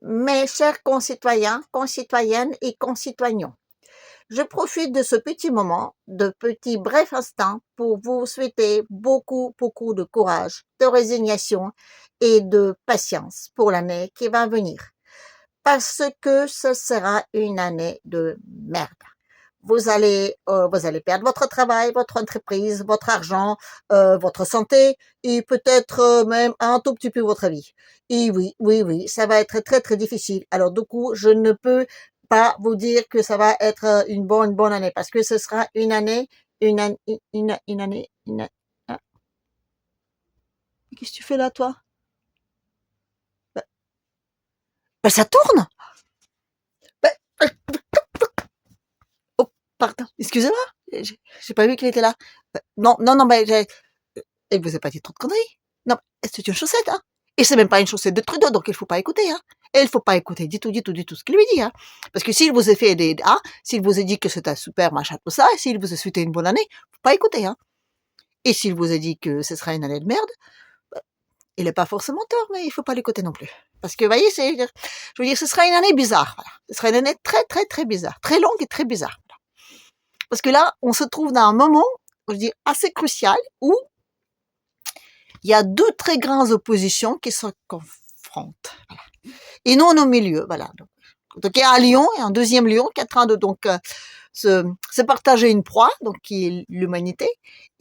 Mes chers concitoyens, concitoyennes et concitoyens, je profite de ce petit moment, de petit bref instant pour vous souhaiter beaucoup, beaucoup de courage, de résignation et de patience pour l'année qui va venir. Parce que ce sera une année de merde. Vous allez perdre votre travail, votre entreprise, votre argent, votre santé et peut-être même un tout petit peu votre vie. Et oui, oui, oui, ça va être très, très difficile. Alors du coup, je ne peux pas vous dire que ça va être une bonne année parce que ce sera une année, une année, ah, qu'est-ce que tu fais là, toi? Ben, ça tourne! Ben, oh, pardon, excusez-moi, j'ai pas vu qu'il était là. Non, non, non, elle vous a pas dit trop de conneries. Non, c'est une chaussette, hein. Et c'est même pas une chaussette de Trudeau, donc il faut pas écouter, hein. Et il faut pas écouter du tout ce qu'il lui dit, hein. Parce que s'il vous a fait s'il vous a dit que c'est un super machin, tout ça, et s'il vous a souhaité une bonne année, faut pas écouter, hein. Et s'il vous a dit que ce sera une année de merde, il est pas forcément tort, mais il faut pas l'écouter non plus. Parce que, vous voyez, je veux dire, ce sera une année bizarre, voilà. Ce sera une année très, très, très bizarre. Très longue et très bizarre. Parce que là, on se trouve dans un moment, je veux dire, assez crucial où il y a deux très grandes oppositions qui se confrontent. Voilà. Et nous, on est au milieu. Voilà. Donc il y a un lion et un deuxième lion qui est en train de se partager une proie, donc qui est l'humanité.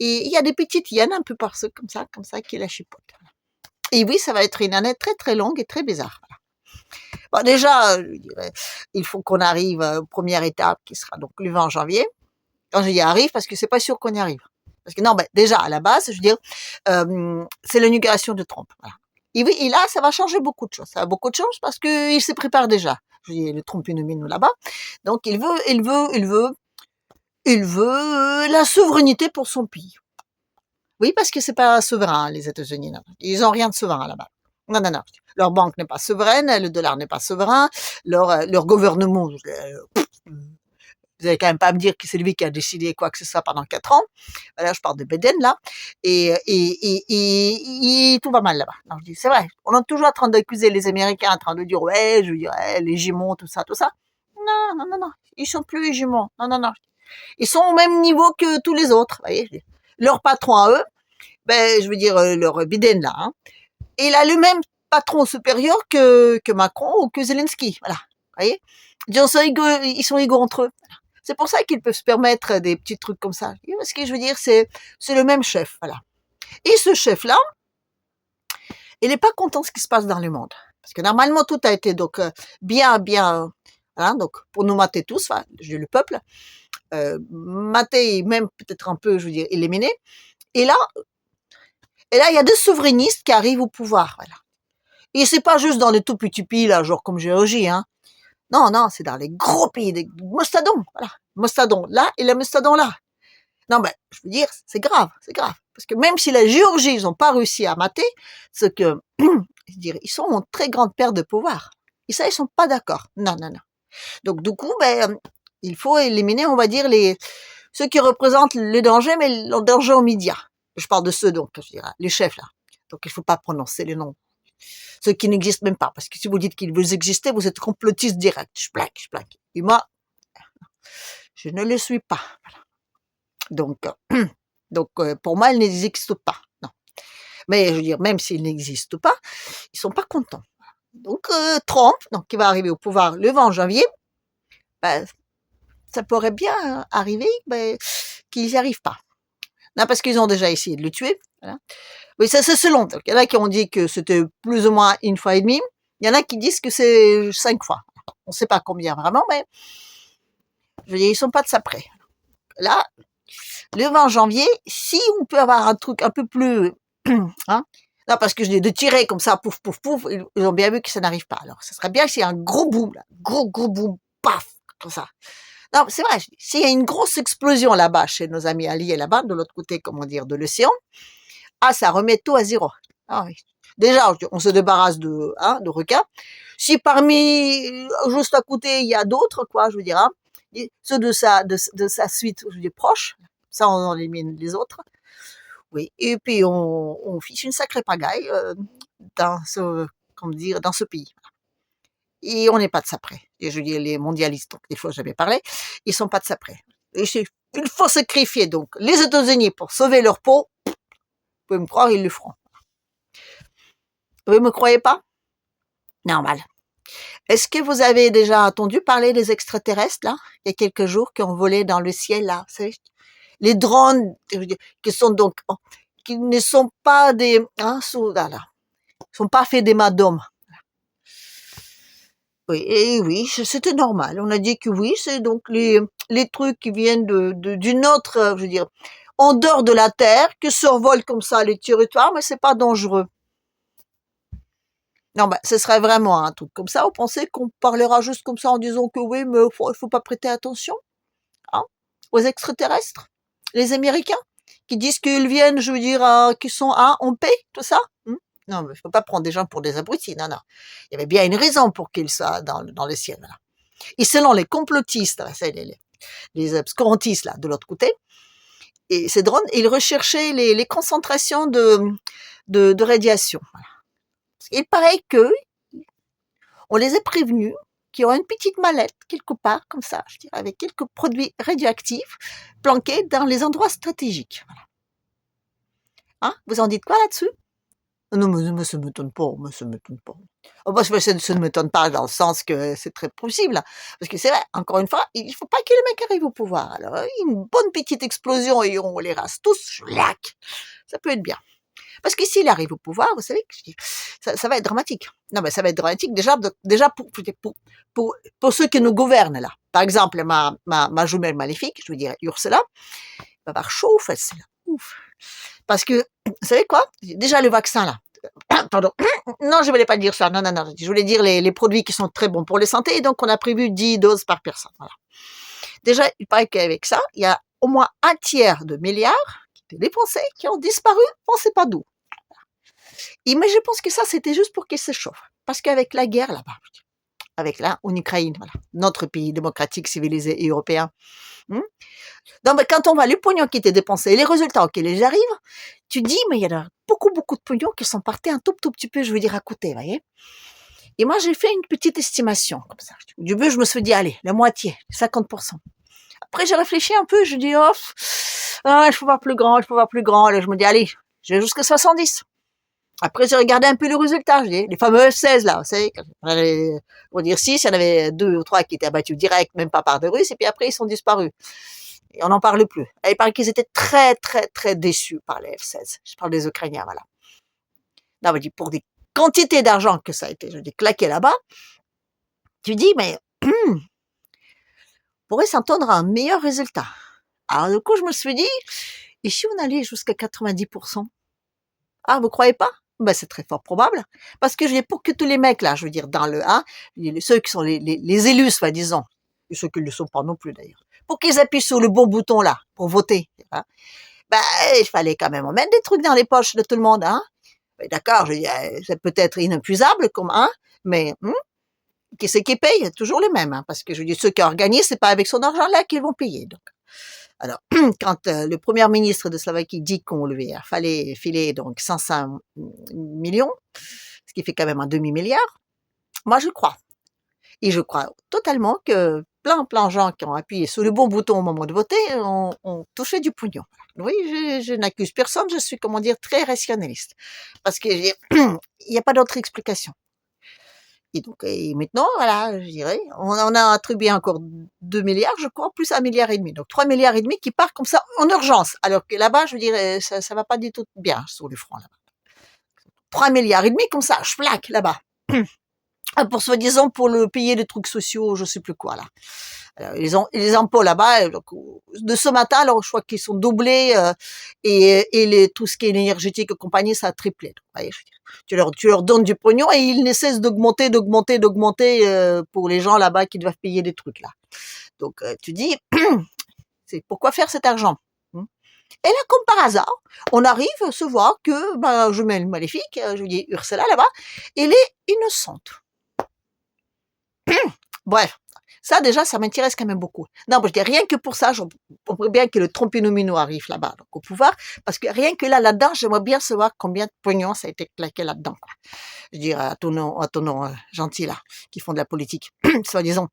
Et il y a des petites hyènes un peu par-ci, comme ça, qui la chipotent. Voilà. Et oui, ça va être une année très très longue et très bizarre. Voilà. Bon, déjà, je dirais, il faut qu'on arrive aux premières étapes, qui sera donc le 20 janvier. Quand j'y arrive, parce que c'est pas sûr qu'on y arrive. Parce que non, déjà, à la base, je veux dire, c'est l'inauguration de Trump. Voilà. Et oui, et là, ça va changer beaucoup de choses. Ça va beaucoup de choses parce qu'il se prépare déjà. Je veux dire, le Trump nous là-bas. Donc, il veut la souveraineté pour son pays. Oui, parce que c'est pas souverain, les États-Unis. Non. Ils ont rien de souverain là-bas. Non, non, non. Leur banque n'est pas souveraine, le dollar n'est pas souverain, leur gouvernement, vous allez quand même pas me dire que c'est lui qui a décidé quoi que ce soit pendant 4 ans. Voilà, je parle de Biden là, et tout va mal là-bas. Non, je dis c'est vrai. On est toujours en train d'accuser les Américains, en train de dire ouais, je veux dire les Gimons, tout ça, tout ça. Non, non, non, non, ils sont plus les Gimons. Non, non, non. Ils sont au même niveau que tous les autres. Vous voyez, leur patron à eux, je veux dire leur Biden là, hein, il a le même patron supérieur que Macron ou que Zelensky. Voilà, vous voyez. Ils sont égaux entre eux. C'est pour ça qu'ils peuvent se permettre des petits trucs comme ça. Parce que je veux dire, c'est le même chef, voilà. Et ce chef-là, il n'est pas content de ce qui se passe dans le monde. Parce que normalement, tout a été donc bien, hein, donc pour nous mater tous, enfin, je dis le peuple, mater, même peut-être un peu, je veux dire, éliminer. Et là, il y a des souverainistes qui arrivent au pouvoir, voilà. Et c'est pas juste dans les tout petits pays, là, genre comme Géorgie, hein. Non, non, c'est dans les gros pays, des mastodons, voilà. Mastodon là et le mastodon là. Non, je veux dire, c'est grave, c'est grave. Parce que même si la Géorgie, ils n'ont pas réussi à mater, c'est que, je dirais, ils sont en très grande perte de pouvoir. Et ça, ils sont pas d'accord. Non, non, non. Donc, du coup, il faut éliminer, on va dire, ceux qui représentent le danger, mais le danger aux médias. Je parle de ceux, donc, je dirais, les chefs, là. Donc, il faut pas prononcer les noms. Ceux qui n'existent même pas. Parce que si vous dites qu'ils vous existez, vous êtes complotiste direct. Je plaque. Et moi, je ne le suis pas. Voilà. Donc, pour moi, ils n'existent pas. Non. Mais je veux dire, même s'ils n'existent pas, ils sont pas contents. Donc, Trump, donc, qui va arriver au pouvoir le 20 janvier, ben, ça pourrait bien arriver qu'ils n'y arrivent pas. Non, parce qu'ils ont déjà essayé de le tuer. Voilà. Oui, ça c'est selon. Donc, il y en a qui ont dit que c'était plus ou moins 1 fois et demie. Il y en a qui disent que c'est 5 fois. On ne sait pas combien vraiment, mais je veux dire, ils sont pas de ça près. Là, le 20 janvier, si on peut avoir un truc un peu plus, hein, non, parce que je dis de tirer comme ça, pouf, pouf, pouf, ils ont bien vu que ça n'arrive pas. Alors, ce serait bien s'il y a un gros boom, là, gros boom, paf, comme ça. Non, c'est vrai, s'il y a une grosse explosion là-bas, chez nos amis alliés là-bas, de l'autre côté, comment dire, de l'océan, ça remet tout à zéro. Ah oui. Déjà, on se débarrasse de requins. Si parmi, juste à côté, il y a d'autres, quoi, je veux dire, hein, ceux de sa suite, je veux dire, proche, ça, on élimine les autres. Oui. Et puis, on fiche une sacrée pagaille, dans ce, comment dire, dans ce pays. et on n'est pas de ça près. Et je dis les mondialistes, donc des fois j'avais parlé, ils sont pas de ça près. Et il faut sacrifier donc les États-Unis pour sauver leur peau. Vous pouvez me croire, ils le feront. Vous me croyez pas? Normal. Est-ce que vous avez déjà entendu parler des extraterrestres, là, il y a quelques jours, qui ont volé dans le ciel, là, vous savez, les drones, qui sont donc, qui ne sont pas des, sont pas faits des d'hommes. Oui, et oui, c'était normal. On a dit que oui, c'est donc les trucs qui viennent d'une autre, je veux dire, en dehors de la Terre, qui survolent comme ça les territoires, mais c'est pas dangereux. Non, bah, ce serait vraiment un truc comme ça. Vous pensez qu'on parlera juste comme ça en disant que oui, mais il faut pas prêter attention, hein, aux extraterrestres, les Américains, qui disent qu'ils viennent, je veux dire, qu'ils sont en paix, tout ça. Non, mais il faut pas prendre des gens pour des abrutis. Non, non. Il y avait bien une raison pour qu'ils soient dans le ciel. Voilà. Et selon les complotistes, les obscurantistes là de l'autre côté, et ces drones, ils recherchaient les concentrations de radiation. Voilà. Il paraît que on les a prévenus qu'il y aura une petite mallette quelque part comme ça, je dirais, avec quelques produits radioactifs planqués dans les endroits stratégiques. Voilà. Hein, vous en dites quoi là-dessus? Non, mais ça ne m'étonne pas, ça ne m'étonne pas. Oh, bah, ça ne m'étonne pas dans le sens que c'est très possible. Parce que c'est vrai, encore une fois, il ne faut pas que le mec arrive au pouvoir. Alors, une bonne petite explosion et on les rase tous, schlac. Ça peut être bien. Parce que s'il arrive au pouvoir, vous savez, ça va être dramatique. Non, mais ça va être dramatique déjà pour ceux qui nous gouvernent, là. Par exemple, ma jumelle maléfique, je veux dire Ursula, va avoir chaud aux fesses, là. Ouf. Parce que, vous savez quoi? Déjà le vaccin, là. Pardon. Non, je voulais pas dire ça. Non, non, non. Je voulais dire les produits qui sont très bons pour la santé. Et donc, on a prévu 10 doses par personne. Voilà. Déjà, il paraît qu'avec ça, il y a au moins 1/3 de milliards qui étaient dépensés, qui ont disparu, on ne sait pas d'où. Mais je pense que ça, c'était juste pour qu'ils se chauffent. Parce qu'avec la guerre là-bas, avec là, en Ukraine, voilà, notre pays démocratique, civilisé et européen. Donc, quand on voit le pognon qui était dépensé et les résultats auxquels ils arrivent, tu dis, mais il y a beaucoup, beaucoup de pognon qui sont partis un tout petit peu, je veux dire, à côté, vous voyez. Et moi, j'ai fait une petite estimation, comme ça. Au début, je me suis dit, allez, la moitié, 50%. Après, j'ai réfléchi un peu, je dis, oh, il faut voir plus grand, il faut voir plus grand. Alors, je me dis, allez, je vais jusqu'à 70. Après, j'ai regardé un peu les résultats, les fameux F-16, là, vous savez, pour dire 6, il y en avait 2 ou 3 qui étaient abattus direct, même pas par des Russes, et puis après, ils sont disparus. Et on n'en parle plus. Et il paraît qu'ils étaient très, très, très déçus par les F-16. Je parle des Ukrainiens, voilà. Non, mais pour des quantités d'argent que ça a été, je dis, claqué là-bas, tu dis, mais, on pourrait s'entendre à un meilleur résultat. Alors, du coup, je me suis dit, et si on allait jusqu'à 90%? Ah, vous croyez pas? Ben, c'est très fort probable. Parce que je dis, pour que tous les mecs, là, je veux dire, dans le 1, ceux qui sont les élus, soi-disant, et ceux qui ne le sont pas non plus, d'ailleurs, pour qu'ils appuient sur le bon bouton, là, pour voter, hein, ben, il fallait quand même en mettre des trucs dans les poches de tout le monde, hein. Ben, d'accord, je dis, c'est peut-être inépuisable, comme, hein, mais, qui c'est qui paye? Toujours les mêmes, hein, parce que je dis, ceux qui organisent, c'est pas avec son argent-là qu'ils vont payer, donc. Alors, quand le premier ministre de Slovaquie dit qu'on lui fallait filer donc 500 millions, ce qui fait quand même un demi-milliard, moi je crois. Et je crois totalement que plein de gens qui ont appuyé sur le bon bouton au moment de voter ont touché du pognon. Oui, je n'accuse personne, je suis, comment dire, très rationaliste. Parce que il n'y a pas d'autre explication. Et donc, et maintenant, voilà, je dirais, on a attribué encore 2 milliards, je crois, plus 1,5 milliard. Donc 3,5 milliards qui partent comme ça en urgence. Alors que là-bas, je dirais, ça va pas du tout bien sur le front là-bas. 3,5 milliards comme ça, flac, là-bas. Pour soi-disant pour le payer des trucs sociaux, je sais plus quoi là. Alors, les impôts là-bas, de ce matin, alors je crois qu'ils sont doublés et tout ce qui est énergétique et compagnie, ça a triplé. Donc, voyez, je veux dire, tu leur donnes du pognon et ils ne cessent d'augmenter pour les gens là-bas qui doivent payer des trucs là. Donc tu dis, c'est pourquoi faire cet argent? Et là, comme par hasard, on arrive à se voir que je mets le maléfique, je dis Ursula là-bas, elle est innocente. Bref, Ça, déjà, ça m'intéresse quand même beaucoup. Non, je dis rien que pour ça, je comprends bien que le Trump-Nomino arrive là-bas, donc au pouvoir, parce que rien que là-dedans, j'aimerais bien savoir combien de pognon ça a été claqué là-dedans, quoi. Je veux dire, à ton nom gentil, là, qui font de la politique, soi-disant.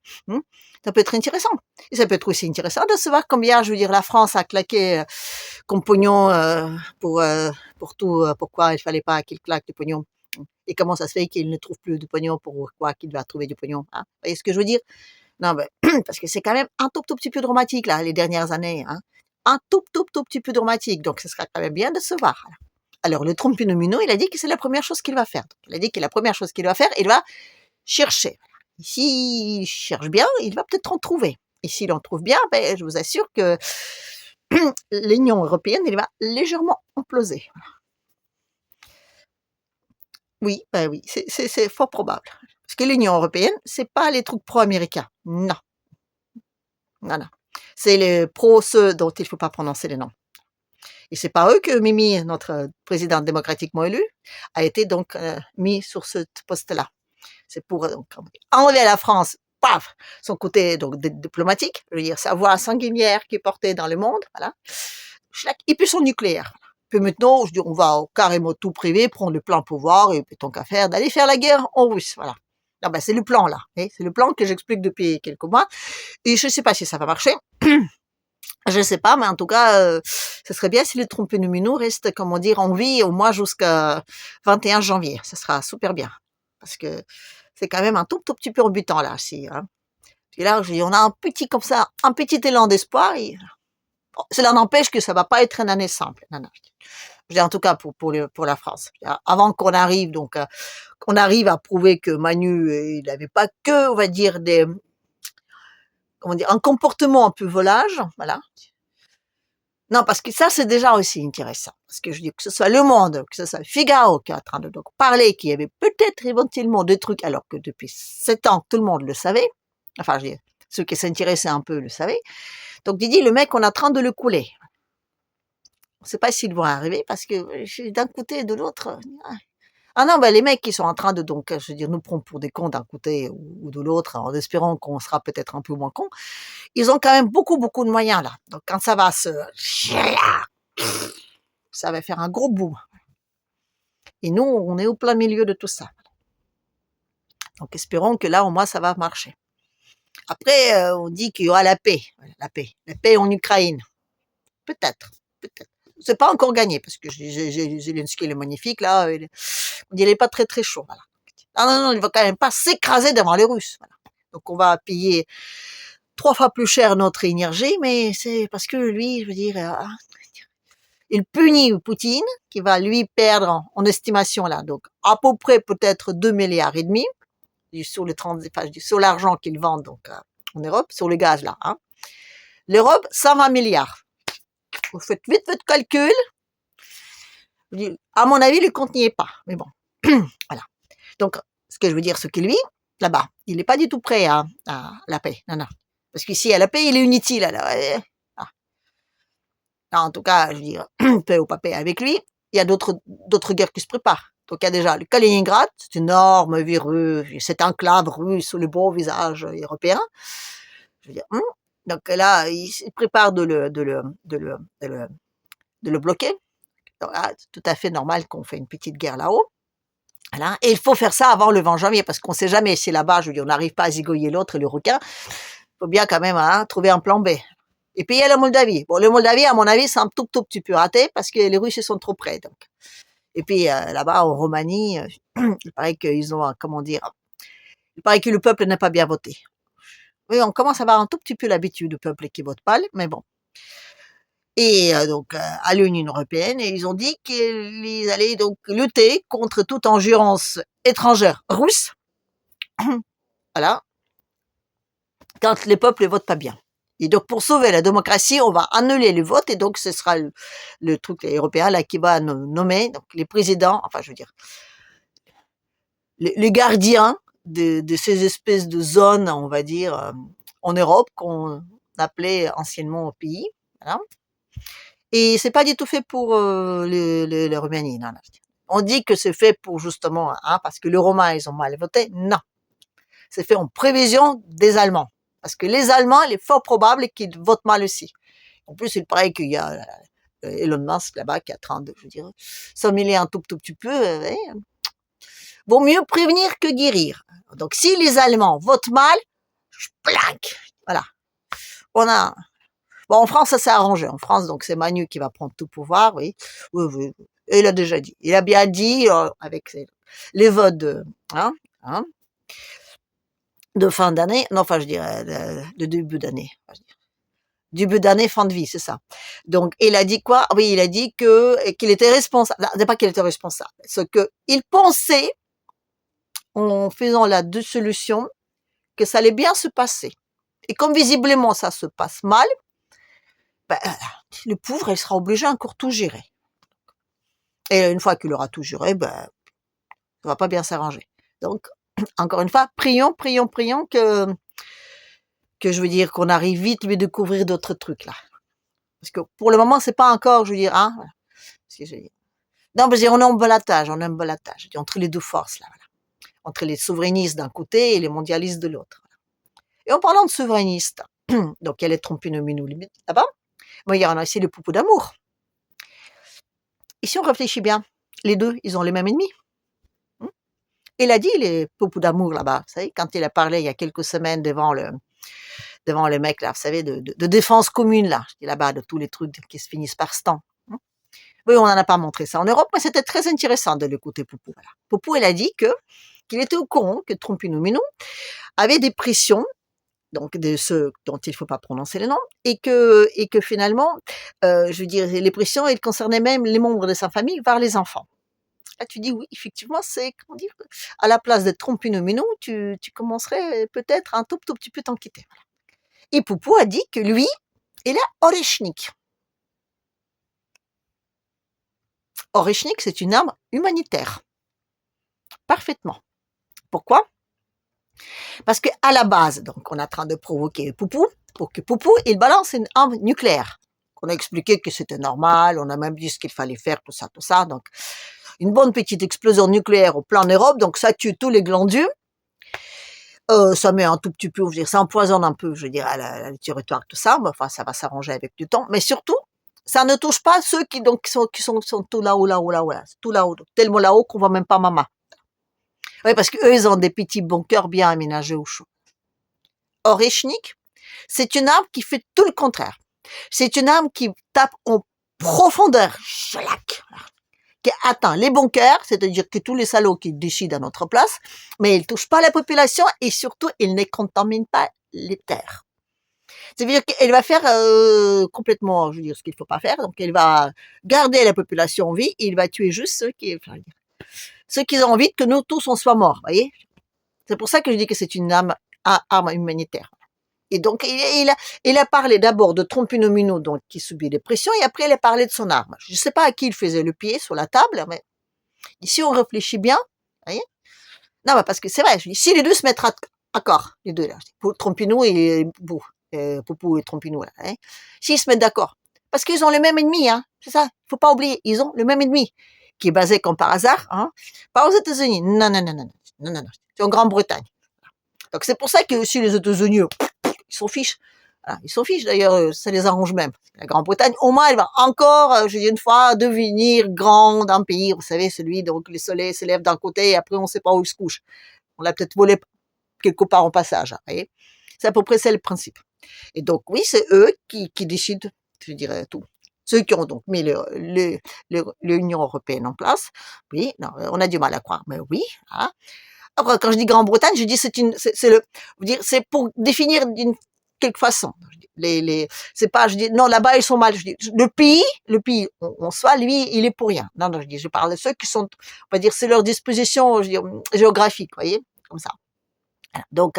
Ça peut être intéressant. Et ça peut être aussi intéressant de savoir combien, je veux dire, la France a claqué comme pognon pour tout, pourquoi il fallait pas qu'il claque du pognon. Et comment ça se fait qu'il ne trouve plus de pognon pour quoi qu'il va trouver du pognon, hein. Vous voyez ce que je veux dire? Non, mais parce que c'est quand même un tout petit peu dramatique, là, les dernières années, hein. Un tout petit peu dramatique. Donc, ce serait quand même bien de se voir. Alors, le Trump-Nomino, il a dit que c'est la première chose qu'il va faire. Donc, il a dit que la première chose qu'il va faire, il va chercher. Et s'il cherche bien, il va peut-être en trouver. Et s'il en trouve bien, ben, je vous assure que l'Union européenne, elle va légèrement imploser. Oui, ben oui, c'est fort probable. Parce que l'Union européenne, c'est pas les trucs pro-américains. Non, non, non. C'est les pro-ceux dont il faut pas prononcer les noms. Et c'est par eux que Mimi, notre présidente démocratiquement élue, a été donc mis sur ce poste-là. C'est pour donc, enlever à la France, paf, son côté donc diplomatique, je veux dire sa voix sanguinière qui est portée dans le monde, voilà. Et puis son nucléaire. Puis maintenant, je dis, on va carrément tout privé, prendre le plan pouvoir et puis tant qu'à faire d'aller faire la guerre en Russe, voilà. Non, ben, c'est le plan là, c'est le plan que j'explique depuis quelques mois. Et je ne sais pas si ça va marcher. Je sais pas, mais en tout cas, ce serait bien si le Trump-Nomino reste, comment dire, en vie au moins jusqu'à 21 janvier. Ce sera super bien. Parce que c'est quand même un tout petit peu rebutant, là, si, hein. Puis là, on a un petit, comme ça, un petit élan d'espoir. Bon, cela n'empêche que ça va pas être une année simple. Non, non. Je dis en tout cas pour la France. Avant qu'on arrive, donc, qu'on arrive à prouver que Manu, il n'avait pas que, on va dire, comment dire, un comportement un peu volage, voilà. Non, parce que ça, c'est déjà aussi intéressant. Parce que je dis que ce soit Le Monde, que ce soit Figaro qui est en train de donc parler, qu'il y avait peut-être éventuellement des trucs, alors que depuis 7 ans, tout le monde le savait. Enfin, je dis, ceux qui s'intéressaient un peu le savaient. Donc, Didi, le mec, on est en train de le couler. On ne sait pas s'ils vont arriver parce que d'un côté et de l'autre. Ah non, ben les mecs qui sont en train de donc, je veux dire, nous prendre pour des cons d'un côté ou de l'autre, en espérant qu'on sera peut-être un peu moins cons, ils ont quand même beaucoup de moyens là. Donc quand ça va ça va faire un gros boom. Et nous, on est au plein milieu de tout ça. Donc espérons que là, au moins, ça va marcher. Après, on dit qu'il y aura la paix. La paix en Ukraine. Peut-être. C'est pas encore gagné, parce que Zelensky, il est magnifique, là, il est pas très chaud, voilà. Non, il va quand même pas s'écraser devant les Russes, voilà. Donc on va payer 3 fois plus cher notre énergie, mais c'est parce que lui, je veux dire, il punit Poutine, qui va lui perdre en estimation, là, donc à peu près peut-être 2 milliards et demi, sur sur l'argent qu'il vend, donc, en Europe, sur le gaz, là, hein. L'Europe, 120 milliards. Vous faites vite votre calcul. À mon avis, le compte n'y est pas. Mais bon, voilà. Donc, ce que je veux dire, ce qu'il vit, là-bas, il n'est pas du tout prêt à la paix. Non. Parce qu'ici, à la paix, il est inutile. Alors, non, en tout cas, je veux dire, paix ou pas paix avec lui, il y a d'autres guerres qui se préparent. Donc, il y a déjà le Kaliningrad, c'est une énorme virus, cette enclave russe sous le beau visage européen. Je veux dire, donc là, il se prépare de le bloquer. Donc, c'est tout à fait normal qu'on fait une petite guerre là-haut. Voilà. Et il faut faire ça avant le 20 janvier, parce qu'on ne sait jamais si là-bas, je veux dire, on n'arrive pas à zigoyer l'autre et le requin. Il faut bien quand même trouver un plan B. Et puis il y a la Moldavie. Bon, le Moldavie, à mon avis, c'est un tout petit peu raté, parce que les Russes ils sont trop près. Donc. Et puis là-bas, en Roumanie, il paraît qu'ils ont, comment dire, il paraît que le peuple n'a pas bien voté. Oui, on commence à avoir un tout petit peu l'habitude du peuple qui vote pas, mais bon. Et donc à l'Union européenne, et ils ont dit qu'ils allaient donc lutter contre toute ingérence étrangère russe, voilà, quand les peuples ne votent pas bien. Et donc pour sauver la démocratie, on va annuler le vote, et donc ce sera le truc européen là qui va nommer donc les présidents, enfin je veux dire les gardiens de ces espèces de zones, on va dire en Europe qu'on appelait anciennement au pays, voilà. Et c'est pas du tout fait pour le Roumanie, non. On dit que c'est fait pour justement, parce que les Romains, ils ont mal voté. Non. C'est fait en prévision des Allemands. Parce que les Allemands, il est fort probable qu'ils votent mal aussi. En plus, il paraît qu'il y a Elon Musk là-bas qui est en train de, je veux dire, s'emmêler un tout petit peu. Vaut mieux prévenir que guérir. Donc, si les Allemands votent mal, plaque. Voilà. On a. Bon, en France, ça s'est arrangé. En France, donc c'est Manu qui va prendre tout pouvoir, oui. Oui, oui. Et il a déjà dit. Il a bien dit avec les votes hein, de fin d'année. Non, enfin, je dirais de début d'année. Début d'année, fin de vie, c'est ça. Donc, il a dit quoi? Oui, il a dit qu'il était responsable. Non, c'est pas qu'il était responsable. Ce que il pensait, en faisant la deux solutions, que ça allait bien se passer. Et comme visiblement ça se passe mal, ben, le pauvre, il sera obligé encore tout gérer. Et une fois qu'il aura tout géré, ben, ça va pas bien s'arranger. Donc, encore une fois, prions que je veux dire qu'on arrive vite à découvrir d'autres trucs là. Parce que pour le moment, c'est pas encore, je veux dire, hein. Non, parce qu'on est en balatage, entre les deux forces là, voilà. Entre les souverainistes d'un côté et les mondialistes de l'autre. Et en parlant de souverainistes, donc il y a les Trompinomino là-bas, mais il y en a aussi les Poupous d'amour. Et si on réfléchit bien, les deux, ils ont les mêmes ennemis. Il a dit, les Poupous d'amour là-bas, vous savez, quand il a parlé il y a quelques semaines devant le mec là, vous savez, de défense commune là, là-bas, de tous les trucs qui se finissent par stand. Oui, on n'en a pas montré ça en Europe, mais c'était très intéressant de l'écouter, Poupou. Voilà. Poupou, il a dit qu'il était au courant que Trompinomino avait des pressions, donc de ceux dont il ne faut pas prononcer les noms, et que finalement, je veux dire, les pressions, elles concernaient même les membres de sa famille, voire les enfants. Là, tu dis oui, effectivement, c'est, comment dire, à la place de Trompinomino, tu commencerais peut-être un tout petit peu t'enquêter. Voilà. Et Poupou a dit que lui, il est Oreshnik. Oreshnik, c'est une arme humanitaire. Parfaitement. Pourquoi? Parce que à la base, donc, on est en train de provoquer Poupou, pour que Poupou, il balance une arme nucléaire. On a expliqué que c'était normal, on a même dit ce qu'il fallait faire, tout ça. Donc, une bonne petite explosion nucléaire au plan Europe, donc ça tue tous les glandus. Ça met un tout petit peu, je veux dire, ça empoisonne un peu, je veux dire, le territoire, tout ça, mais enfin, ça va s'arranger avec du temps. Mais surtout, ça ne touche pas ceux qui sont tout là-haut, tout là-haut, tellement là-haut qu'on voit même pas maman. Oui, parce qu'eux, ils ont des petits bunkers bien aménagés au chaud. Oreshnik, c'est une arme qui fait tout le contraire. C'est une arme qui tape en profondeur, qui atteint les bunkers, c'est-à-dire que tous les salauds qui décident à notre place, mais il ne touche pas la population et surtout, il ne contamine pas les terres. C'est-à-dire qu'elle va faire complètement, je veux dire, ce qu'il ne faut pas faire. Donc, elle va garder la population en vie et il va tuer juste ceux qui ont envie que nous tous on soit morts, voyez. C'est pour ça que je dis que c'est une arme humanitaire. Et donc, il a parlé d'abord de Trompinomino, donc, qui subit des pressions, et après, il a parlé de son arme. Je ne sais pas à qui il faisait le pied sur la table, mais ici, on réfléchit bien, voyez. Non, mais parce que c'est vrai, je dis, si les deux se mettent d'accord, les deux, là, Trompino et Poupou et Trompino, là, hein, s'ils se mettent d'accord, parce qu'ils ont le même ennemi, hein, c'est ça, faut pas oublier, ils ont le même ennemi, qui est basé comme par hasard, hein, pas aux États-Unis, non, c'est en Grande-Bretagne. Donc c'est pour ça que aussi les États-Unis, ils s'en fichent. Voilà, ils s'en fichent d'ailleurs, ça les arrange même. La Grande-Bretagne, au moins, elle va encore, je dis une fois, devenir grande empire. Vous savez, celui donc le soleil se lève d'un côté et après on ne sait pas où il se couche. On l'a peut-être volé quelque part en passage. Vous voyez, c'est à peu près ça le principe. Et donc oui, c'est eux qui décident, je dirais tout. Ceux qui ont donc mis l'Union européenne en place. Oui, non, on a du mal à croire, mais oui. Hein. Après, quand je dis Grande-Bretagne, je dis c'est pour définir d'une quelque façon. C'est pas, je dis non là-bas ils sont mal. Je dis le pays, on soit lui, il est pour rien. Non, je parle de ceux qui sont, on va dire, c'est leur disposition, je veux dire, géographique, voyez, comme ça. Voilà. Donc,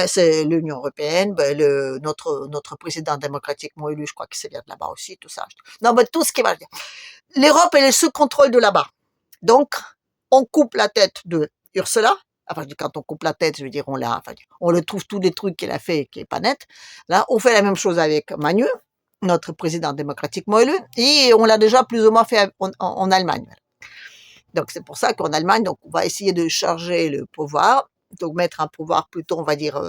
c'est l'Union européenne, notre président démocratiquement élu, je crois que c'est bien de là-bas aussi, tout ça. Non, mais tout ce qui va. L'Europe, elle est sous contrôle de là-bas. Donc, on coupe la tête de Ursula. Enfin, quand on coupe la tête, je veux dire, on le trouve tous les trucs qu'elle a fait qui est pas net. Là, on fait la même chose avec Manu, notre président démocratiquement élu, et on l'a déjà plus ou moins fait en Allemagne. Donc, c'est pour ça qu'en Allemagne, donc, on va essayer de charger le pouvoir, donc mettre un pouvoir plutôt, on va dire,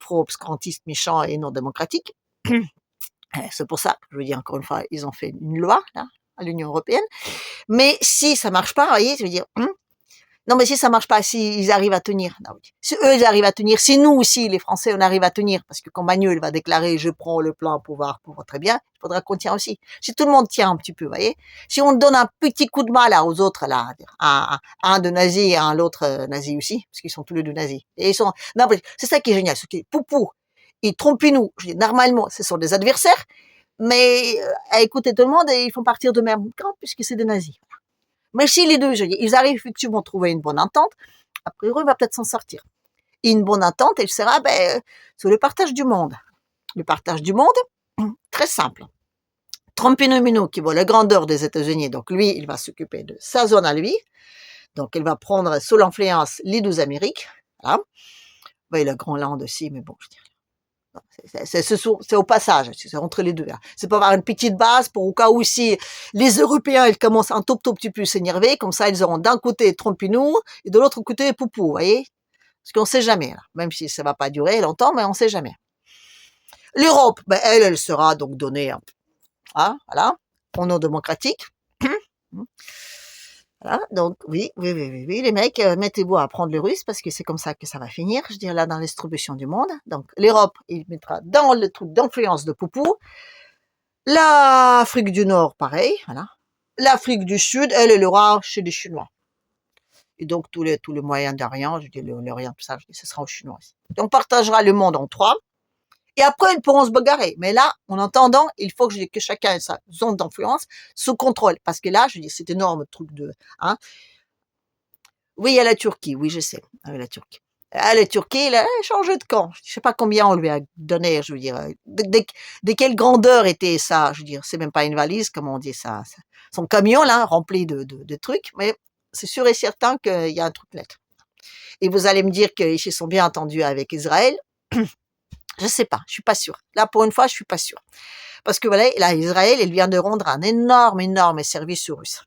pro-obscurantistes, méchants et non démocratiques. C'est pour ça, je veux dire encore une fois, ils ont fait une loi, là, à l'Union européenne. Mais si ça marche pas, vous voyez, je veux dire, non, mais si ça marche pas, si ils arrivent à tenir, non, si eux ils arrivent à tenir, si nous aussi, les Français, on arrive à tenir, parce que quand Manuel va déclarer, je prends le plan pouvoir, très bien, il faudra qu'on tienne aussi. Si tout le monde tient un petit peu, vous voyez, si on donne un petit coup de main là aux autres là, un de nazi et un l'autre nazi aussi, parce qu'ils sont tous les deux nazis, et ils sont, non, mais c'est ça qui est génial, ce qui est poupou et Trompinou, je dis normalement, ce sont des adversaires, mais à écouter tout le monde, et ils font partir de même camp puisque c'est des nazis. Mais si les deux, je dis, ils arrivent effectivement à trouver une bonne entente, a priori, il va peut-être s'en sortir. Et une bonne entente, elle sera sur le partage du monde. Le partage du monde, très simple. Trump-Nomino, qui voit la grandeur des États-Unis, donc lui, il va s'occuper de sa zone à lui. Donc, il va prendre sous l'influence les 12 Amériques. Voilà. Il y a le Groenland aussi, mais bon, je dirais. C'est au passage, c'est entre les deux. Hein. C'est pour avoir une petite base pour au cas où si les Européens ils commencent un tout petit peu s'énerver, comme ça ils auront d'un côté Trompinou et de l'autre côté Poupou, vous voyez? Parce qu'on sait jamais, là. Même si ça va pas durer longtemps, mais on sait jamais. L'Europe, elle sera donc donnée, hein, voilà, au nom démocratique. Voilà, donc oui, les mecs, mettez-vous à apprendre le russe parce que c'est comme ça que ça va finir, je dirais là dans la distribution du monde. Donc l'Europe, il mettra dans le truc d'influence de Poupou. L'Afrique du Nord, pareil, voilà. L'Afrique du Sud, elle, elle aura chez les Chinois. Et donc tous les Moyen-Orient, je dis l'Orient, tout ça, je dis ce sera aux Chinois aussi. Donc on partagera le monde en 3. Et après, ils pourront se bagarrer. Mais là, en attendant, il faut que chacun ait sa zone d'influence sous contrôle. Parce que là, je dis, cet énorme truc de, hein. Oui, il y a la Turquie, oui, je sais. Ah, la Turquie. Ah, la Turquie, elle a changé de camp. Je sais pas combien on lui a donné, je veux dire. De quelle grandeur était ça? Je veux dire, c'est même pas une valise, comme on dit ça. Son camion, là, rempli de trucs. Mais c'est sûr et certain qu'il y a un truc net. Et vous allez me dire qu'ils se sont bien entendus avec Israël. Je sais pas, je suis pas sûre. Là, pour une fois, je suis pas sûre. Parce que voilà, là, Israël, il vient de rendre un énorme service aux Russes.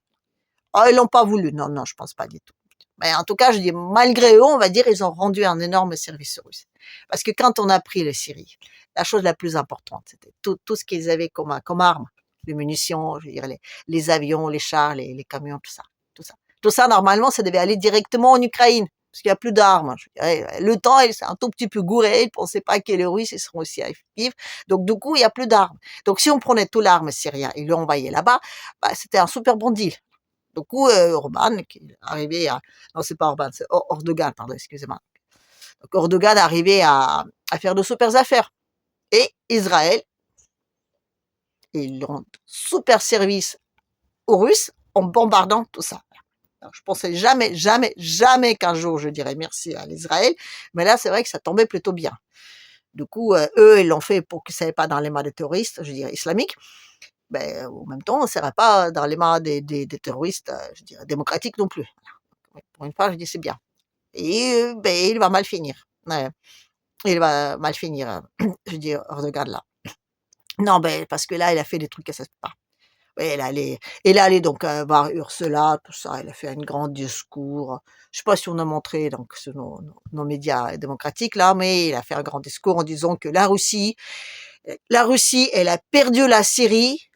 Oh, ils l'ont pas voulu. Non, je pense pas du tout. Mais en tout cas, je dis, malgré eux, on va dire, ils ont rendu un énorme service aux Russes. Parce que quand on a pris la Syrie, la chose la plus importante, c'était tout ce qu'ils avaient comme armes, les munitions, je veux dire, les avions, les chars, les camions, tout ça. Tout ça, normalement, ça devait aller directement en Ukraine. Parce qu'il n'y a plus d'armes. Le temps, il s'est un tout petit peu gouré. Il ne pensait pas que les Russes ils seront aussi effectifs. Donc, du coup, il n'y a plus d'armes. Donc, si on prenait tout l'arme syrien et l'envoyait là-bas, c'était un super bon deal. Du coup, Orban, qui est arrivé à... Non, c'est pas Orban, c'est Erdogan, pardon, excusez-moi. Donc, Erdogan est arrivé à faire de super affaires. Et Israël, ils rendent super service aux Russes en bombardant tout ça. Alors, je pensais jamais qu'un jour je dirais merci à l'Israël, mais là, c'est vrai que ça tombait plutôt bien. Du coup, eux, ils l'ont fait pour que ça n'aille pas dans les mains des terroristes, je dirais, islamiques. En même temps, on ne serait pas dans les mains des terroristes, je dirais, démocratiques non plus. Voilà. Pour une fois, je dis c'est bien. Et il va mal finir. Ouais. Il va mal finir, je dis, Erdogan là. Non, parce que là, il a fait des trucs que ça se peut pas. Ouais, elle est allée donc voir Ursula, tout ça. Elle a fait un grand discours. Je sais pas si on a montré donc sur nos médias démocratiques là, mais il a fait un grand discours en disant que la Russie, elle a perdu la Syrie,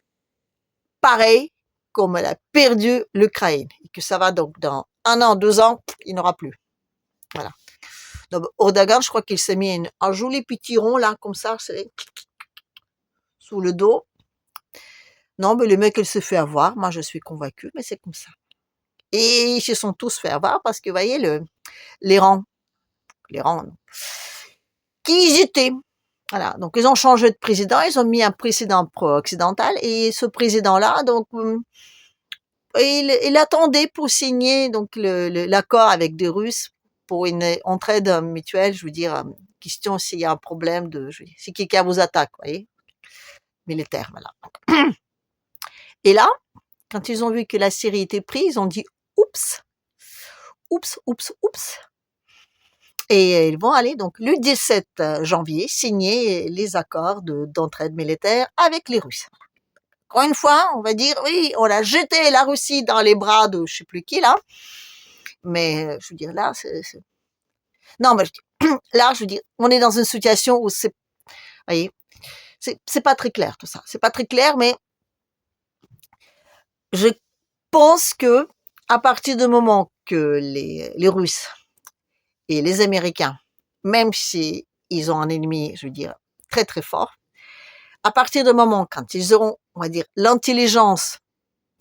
pareil comme elle a perdu l'Ukraine, et que ça va donc dans 1 an, 2 ans, il n'y aura plus. Voilà. Donc Erdogan, je crois qu'il s'est mis un joli petit rond là, comme ça, c'est sous le dos. Non, mais le mec, il se fait avoir. Moi, je suis convaincue, mais c'est comme ça. Et ils se sont tous fait avoir parce que, vous voyez, les rangs, qui ils étaient. Voilà. Donc, ils ont changé de président. Ils ont mis un président pro-occidental. Et ce président-là, donc, il attendait pour signer donc l'accord avec des Russes pour une entraide mutuelle. Je veux dire, question s'il y a un problème si quelqu'un vous attaque, vous voyez, militaire, voilà. Et là, quand ils ont vu que la Syrie était prise, ils ont dit oups. Et ils vont aller donc le 17 janvier signer les accords d'entraide militaire avec les Russes. Encore une fois, on va dire oui, on a jeté la Russie dans les bras de je sais plus qui là. Mais je veux dire là, non, mais là, je veux dire, on est dans une situation où c'est, vous voyez, c'est pas très clair tout ça. C'est pas très clair, mais je pense que à partir du moment que les Russes et les Américains, même si ils ont un ennemi, je veux dire, très très fort, à partir du moment quand ils auront, on va dire, l'intelligence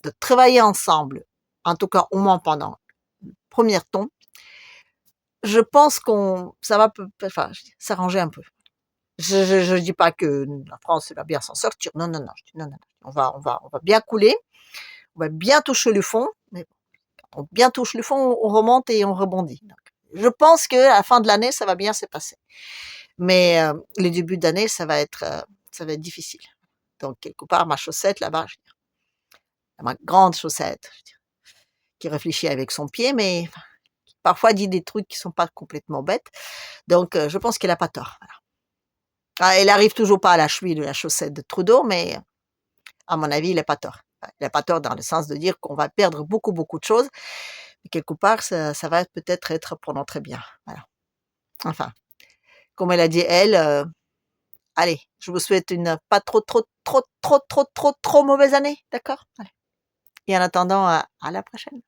de travailler ensemble, en tout cas au moins pendant le premier temps, je pense qu'on ça va enfin, s'arranger un peu. Je dis pas que la France va bien s'en sortir. Non, non, non, je dis non, non, non. On va bien couler, on va bien toucher le fond, mais quand on bien touche le fond, on remonte et on rebondit. Donc, je pense que à la fin de l'année, ça va bien se passer. Mais le début d'année, ça va être difficile. Donc quelque part, ma chaussette là-bas, je veux dire, ma grande chaussette, je veux dire, qui réfléchit avec son pied, mais enfin, qui parfois dit des trucs qui sont pas complètement bêtes. Donc je pense qu'elle a pas tort. Voilà. Ah, elle arrive toujours pas à la cheville de la chaussette de Trudeau, mais à mon avis, il a pas tort. Enfin, il a pas tort dans le sens de dire qu'on va perdre beaucoup, beaucoup de choses. Mais quelque part, ça va peut-être être pour notre bien. Voilà. Enfin, comme elle a dit elle, allez, je vous souhaite une pas trop, trop, trop, trop, trop, trop, trop mauvaise année, d'accord? Allez. Et en attendant, à la prochaine.